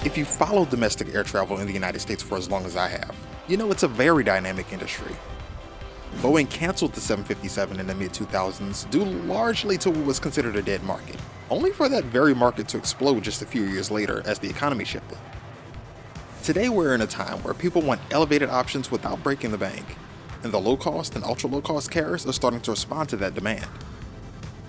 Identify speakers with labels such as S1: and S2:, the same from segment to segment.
S1: If you followed domestic air travel in the United States for as long as I have, you know it's a very dynamic industry. Boeing canceled the 757 in the mid-2000s due largely to what was considered a dead market, only for that very market to explode just a few years later as the economy shifted. Today we're in a time where people want elevated options without breaking the bank, and the low-cost and ultra-low-cost carriers are starting to respond to that demand.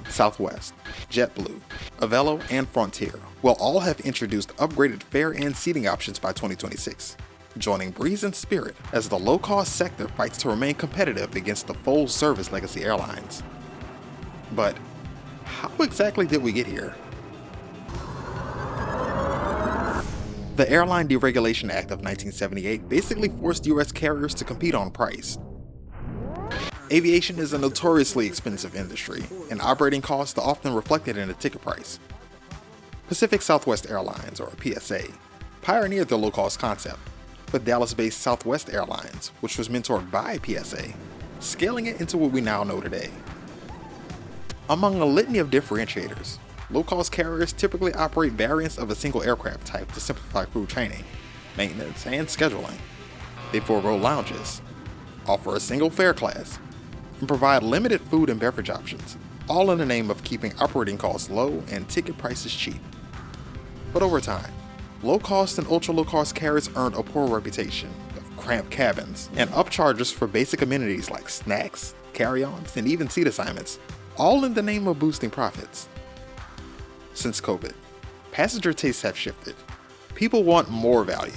S1: Southwest, JetBlue, Avelo, and Frontier will all have introduced upgraded fare and seating options by 2026, joining Breeze and Spirit as the low-cost sector fights to remain competitive against the full-service legacy airlines. But how exactly did we get here? The Airline Deregulation Act of 1978 basically forced U.S. carriers to compete on price. Aviation is a notoriously expensive industry, and operating costs are often reflected in the ticket price. Pacific Southwest Airlines, or PSA, pioneered the low-cost concept, with Dallas-based Southwest Airlines, which was mentored by PSA, scaling it into what we now know today. Among a litany of differentiators, low-cost carriers typically operate variants of a single aircraft type to simplify crew training, maintenance, and scheduling. They forego lounges, offer a single fare class, and provide limited food and beverage options, all in the name of keeping operating costs low and ticket prices cheap. But over time, low-cost and ultra-low-cost carriers earned a poor reputation of cramped cabins and upcharges for basic amenities like snacks, carry-ons, and even seat assignments, all in the name of boosting profits. Since COVID, passenger tastes have shifted. People want more value,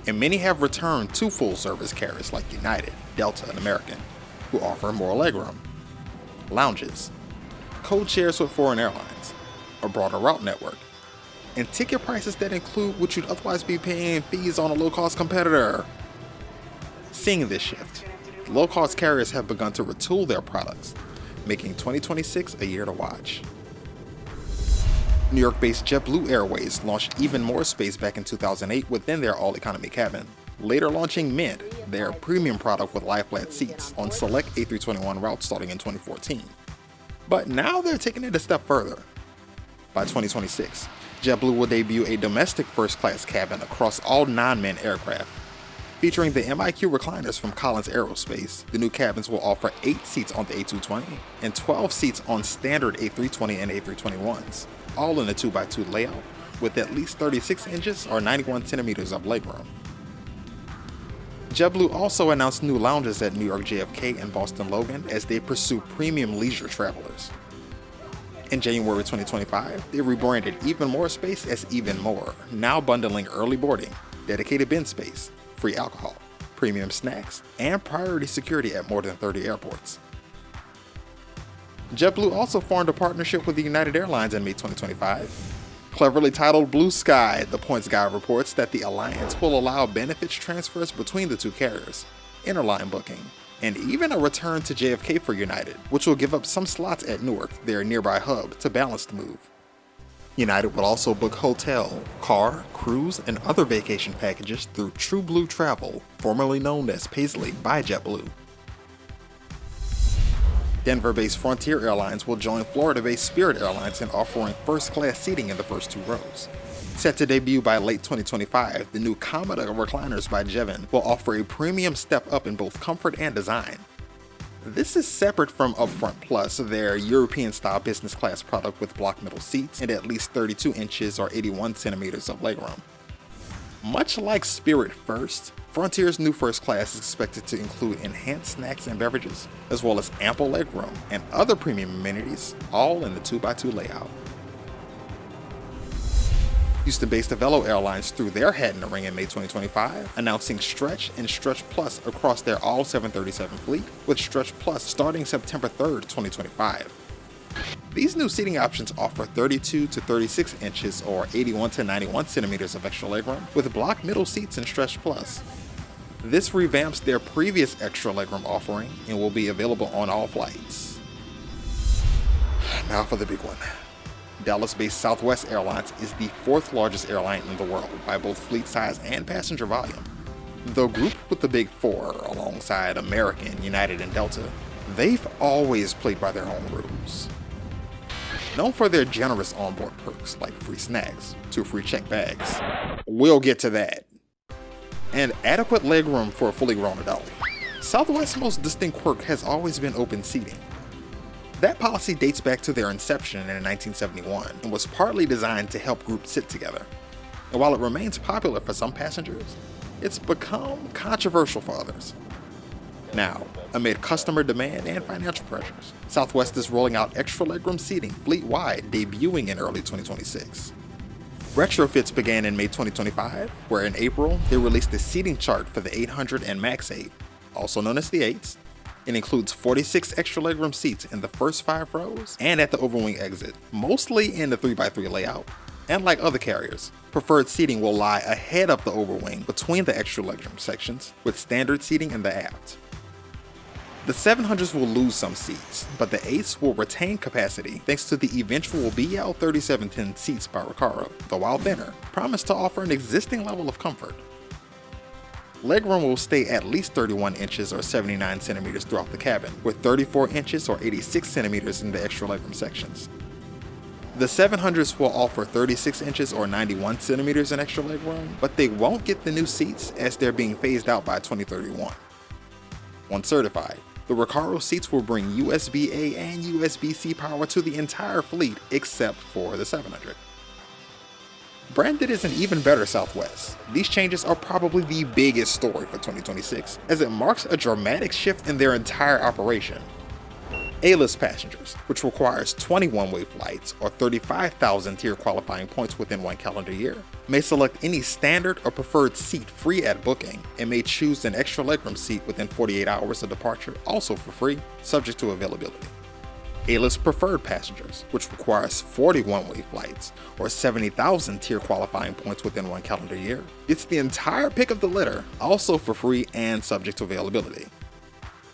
S1: and many have returned to full-service carriers like United, Delta, and American, who offer more legroom, lounges, code shares with foreign airlines, a broader route network, and ticket prices that include what you'd otherwise be paying fees on a low-cost competitor. Seeing this shift, low-cost carriers have begun to retool their products, making 2026 a year to watch. New York-based JetBlue Airways launched Even More Space back in 2008 within their all-economy cabin, later launching Mint, their premium product with lie-flat seats, on select A321 routes starting in 2014. But now they're taking it a step further. By 2026, JetBlue will debut a domestic first-class cabin across all non-manned aircraft. Featuring the MIQ recliners from Collins Aerospace, the new cabins will offer 8 seats on the A220 and 12 seats on standard A320 and A321s, all in a 2x2 layout with at least 36 inches or 91 centimeters of legroom. JetBlue also announced new lounges at New York JFK and Boston Logan as they pursue premium leisure travelers. In January 2025, they rebranded Even More Space as Even More, now bundling early boarding, dedicated bin space, free alcohol, premium snacks, and priority security at more than 30 airports. JetBlue also formed a partnership with the United Airlines in May 2025. Cleverly titled Blue Sky, the Points Guide reports that the alliance will allow benefits transfers between the two carriers, interline booking, and even a return to JFK for United, which will give up some slots at Newark, their nearby hub, to balance the move. United will also book hotel, car, cruise, and other vacation packages through True Blue Travel, formerly known as Paisley by JetBlue. Denver-based Frontier Airlines will join Florida-based Spirit Airlines in offering first-class seating in the first 2 rows. Set to debut by late 2025, the new Commodore recliners by Jevin will offer a premium step up in both comfort and design. This is separate from Upfront Plus, their European-style business class product with block middle seats and at least 32 inches or 81 centimeters of legroom. Much like Spirit First, Frontier's new first class is expected to include enhanced snacks and beverages, as well as ample legroom and other premium amenities, all in the 2x2 layout. Houston-based Avelo Airlines threw their hat in the ring in May 2025, announcing Stretch and Stretch Plus across their all 737 fleet, with Stretch Plus starting September 3, 2025. These new seating options offer 32 to 36 inches or 81 to 91 centimeters of extra legroom with block middle seats in Stretch Plus. This revamps their previous extra legroom offering and will be available on all flights. Now for the big one. Dallas-based Southwest Airlines is the 4th largest airline in the world by both fleet size and passenger volume. Though grouped with the Big Four alongside American, United, and Delta, they've always played by their own rules. known for their generous onboard perks like free snacks, 2 free check bags. We'll get to that. And adequate legroom for a fully grown adult. Southwest's most distinct quirk has always been open seating. That policy dates back to their inception in 1971 and was partly designed to help groups sit together. And while it remains popular for some passengers, it's become controversial for others. Now, amid customer demand and financial pressures, Southwest is rolling out extra legroom seating fleet-wide, debuting in early 2026. Retrofits began in May 2025, where in April, they released the seating chart for the 800 and Max 8, also known as the 8s. It includes 46 extra legroom seats in the first 5 rows and at the overwing exit, mostly in the 3x3 layout. And like other carriers, preferred seating will lie ahead of the overwing between the extra legroom sections, with standard seating in the aft. The 700s will lose some seats, but the 8s will retain capacity thanks to the eventual BL 3710 seats by Recaro, though while thinner, promise to offer an existing level of comfort. Legroom will stay at least 31 inches or 79 centimeters throughout the cabin, with 34 inches or 86 centimeters in the extra legroom sections. The 700s will offer 36 inches or 91 centimeters in extra legroom, but they won't get the new seats as they're being phased out by 2031. Once certified, the Recaro seats will bring USB-A and USB-C power to the entire fleet except for the 700. Branded is an even better Southwest. These changes are probably the biggest story for 2026, as it marks a dramatic shift in their entire operation. A-list passengers, which requires 21 way flights or 35,000 tier qualifying points within 1 calendar year, may select any standard or preferred seat free at booking and may choose an extra legroom seat within 48 hours of departure, also for free, subject to availability. A-list preferred passengers, which requires 41 way flights or 70,000 tier qualifying points within 1 calendar year, gets the entire pick of the litter, also for free and subject to availability.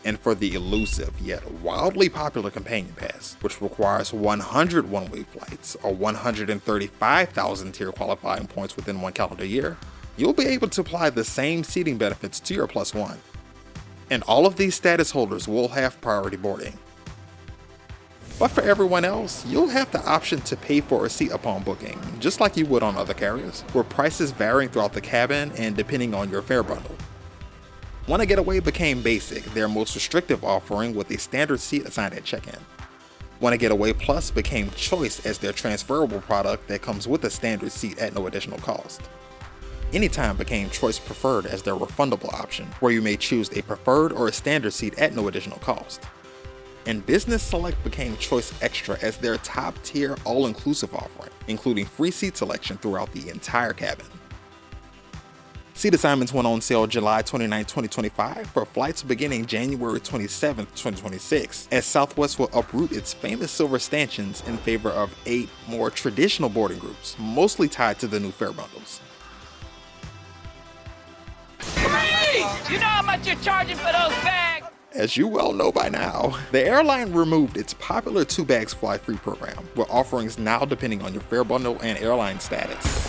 S1: And for the elusive yet wildly popular Companion Pass, which requires 100 one-way flights or 135,000 tier qualifying points within 1 calendar year, you'll be able to apply the same seating benefits to your Plus One. And all of these status holders will have priority boarding. But for everyone else, you'll have the option to pay for a seat upon booking, just like you would on other carriers, with prices varying throughout the cabin and depending on your fare bundle. Wanna Getaway became Basic, their most restrictive offering, with a standard seat assigned at check-in. Wanna Getaway Plus became Choice as their transferable product that comes with a standard seat at no additional cost. Anytime became Choice Preferred as their refundable option, where you may choose a preferred or a standard seat at no additional cost. And Business Select became Choice Extra as their top-tier all-inclusive offering, including free seat selection throughout the entire cabin. Seat assignments went on sale July 29, 2025 for flights beginning January 27, 2026, as Southwest will uproot its famous silver stanchions in favor of 8 more traditional boarding groups, mostly tied to the new fare bundles.
S2: Hey, you know how much you're charging for those bags?
S1: As you well know by now, the airline removed its popular 2 bags fly free program, with offerings now depending on your fare bundle and airline status.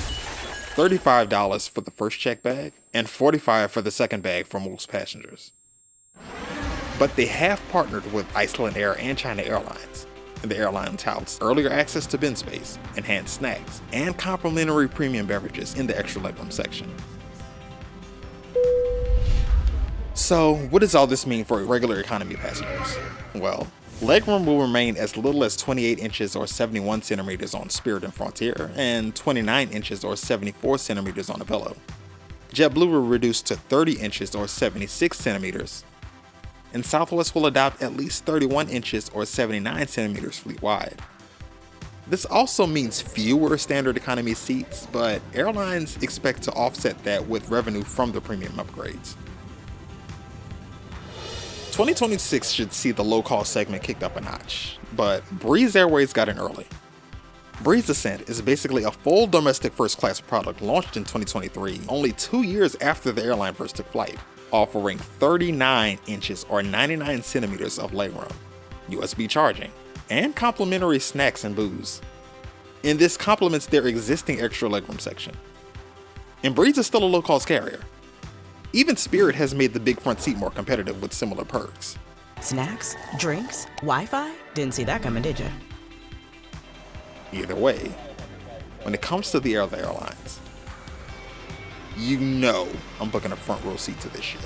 S1: $35 for the first check bag, and $45 for the second bag for most passengers. But they have partnered with Iceland Air and China Airlines, and the airline touts earlier access to bin space, enhanced snacks, and complimentary premium beverages in the extra legroom section. So, what does all this mean for regular economy passengers? Well, legroom will remain as little as 28 inches or 71 centimeters on Spirit and Frontier, and 29 inches or 74 centimeters on Avelo. JetBlue will reduce to 30 inches or 76 centimeters, and Southwest will adopt at least 31 inches or 79 centimeters fleet-wide. This also means fewer standard economy seats, but airlines expect to offset that with revenue from the premium upgrades. 2026 should see the low-cost segment kicked up a notch, but Breeze Airways got in early. Breeze Ascent is basically a full domestic first-class product launched in 2023, only 2 years after the airline first took flight, offering 39 inches or 99 centimeters of legroom, USB charging, and complimentary snacks and booze. And this complements their existing extra legroom section. And Breeze is still a low-cost carrier. Even Spirit has made the big front seat more competitive with similar perks.
S3: Snacks, drinks, Wi-Fi? Didn't see that coming, did you?
S1: Either way, when it comes to the other airlines, you know I'm booking a front row seat to this shit.